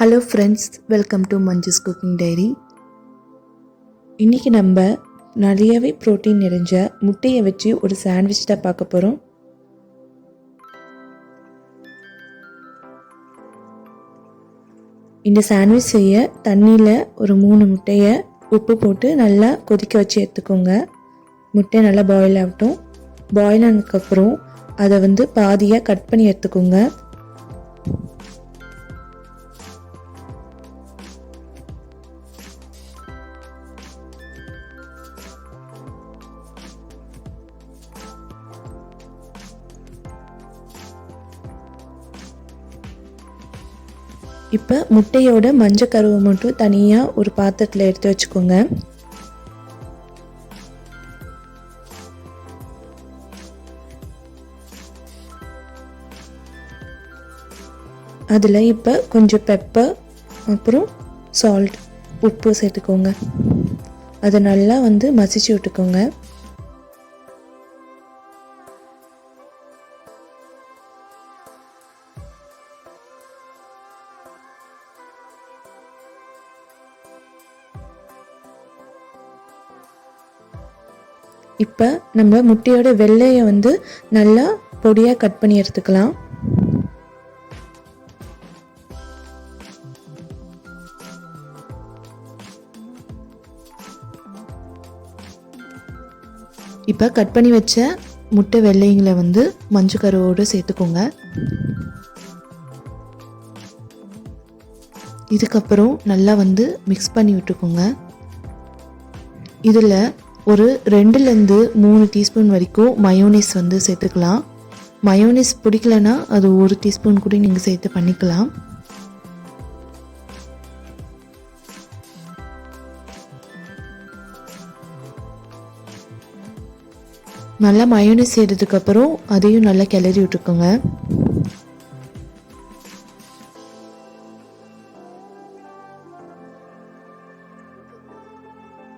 Hello friends, welcome to manjuscookingdiary. இன்றைக்கி நம்ம நிறையவே ப்ரோட்டீன் நிறைஞ்ச முட்டையை வச்சு ஒரு சாண்ட்விச் தான் பார்க்க போகிறோம். இந்த சாண்ட்விச் செய்ய தண்ணியில் ஒரு 3 முட்டையை உப்பு போட்டு நல்லா கொதிக்க வச்சு எடுத்துக்கோங்க. முட்டை நல்லா பாயில் ஆகட்டும். பாயில் ஆனதுக்கப்புறம் அதை பாதியாக கட் பண்ணி எடுத்துக்கோங்க. இப்போ முட்டையோட மஞ்சள் கருவை மட்டும் தனியாக ஒரு பாத்திரத்தில் எடுத்து வச்சுக்கோங்க. அதில் இப்போ கொஞ்சம் பெப்பர், அப்புறம் சால்ட், உப்பு சேர்த்துக்கோங்க. அதை நல்லா மசிச்சு விட்டுக்கோங்க. இப்போ நம்ம முட்டையோட வெள்ளையை நல்லா பொடியாக கட் பண்ணி எடுத்துக்கலாம். இப்போ கட் பண்ணி வச்ச முட்டை வெள்ளைங்களை மஞ்சள் கருவோடு சேர்த்துக்கோங்க. இதுக்கப்புறம் நல்லா மிக்ஸ் பண்ணி விட்டுக்கோங்க. இதில் ஒரு 2லேருந்து 3 டீஸ்பூன் வரைக்கும் மயோனைஸ் சேர்த்துக்கலாம். மயோனைஸ் பிடிக்கலன்னா அது 1 டீஸ்பூன் கூட நீங்கள் சேர்த்து பண்ணிக்கலாம். நல்லா மயோனைஸ் சேர்த்ததுக்கப்புறம் அதையும் நல்லா கிளறி விட்டுக்கோங்க.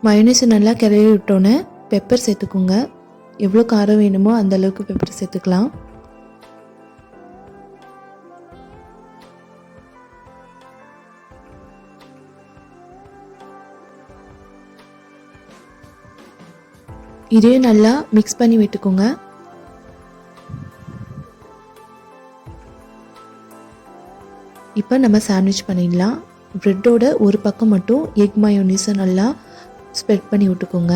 மயோனைஸை நல்லா கிளறி விட்டோன்னே பெப்பர் சேர்த்துக்கோங்க. எவ்வளோ காரம் வேணுமோ அந்த அளவுக்கு பெப்பர் சேர்த்துக்கலாம். இதையும் நல்லா மிக்ஸ் பண்ணி விட்டுக்கோங்க. இப்போ நம்ம சாண்ட்விச் பண்ணிடலாம். ப்ரெட்டோட ஒரு பக்கம் மட்டும் எக் மயோனீஸை நல்லா ஸ்ப்ரெட் பண்ணி விட்டுக்கோங்க.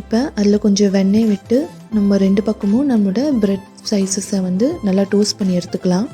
இப்போ அதில் கொஞ்சம் வெண்ணெய் விட்டு நம்ம 2 பக்கமும் நம்மளோட பிரெட் சைஸஸை நல்லா டோஸ்ட் பண்ணி எடுத்துக்கலாம்.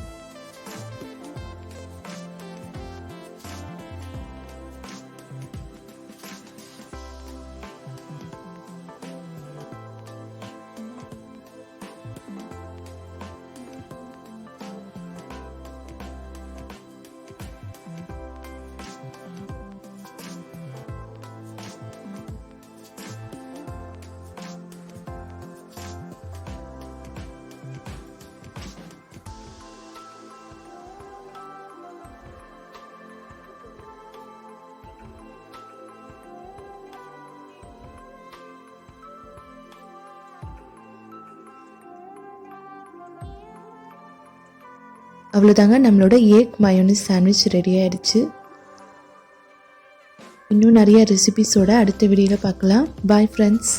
அவ்வளோதாங்க, நம்மளோட எக் மயோனைஸ் சாண்ட்விச் ரெடி ஆகிடுச்சு. இன்னும் நிறைய ரெசிபிஸோட அடுத்த வீடியோவில் பார்க்கலாம். Bye friends.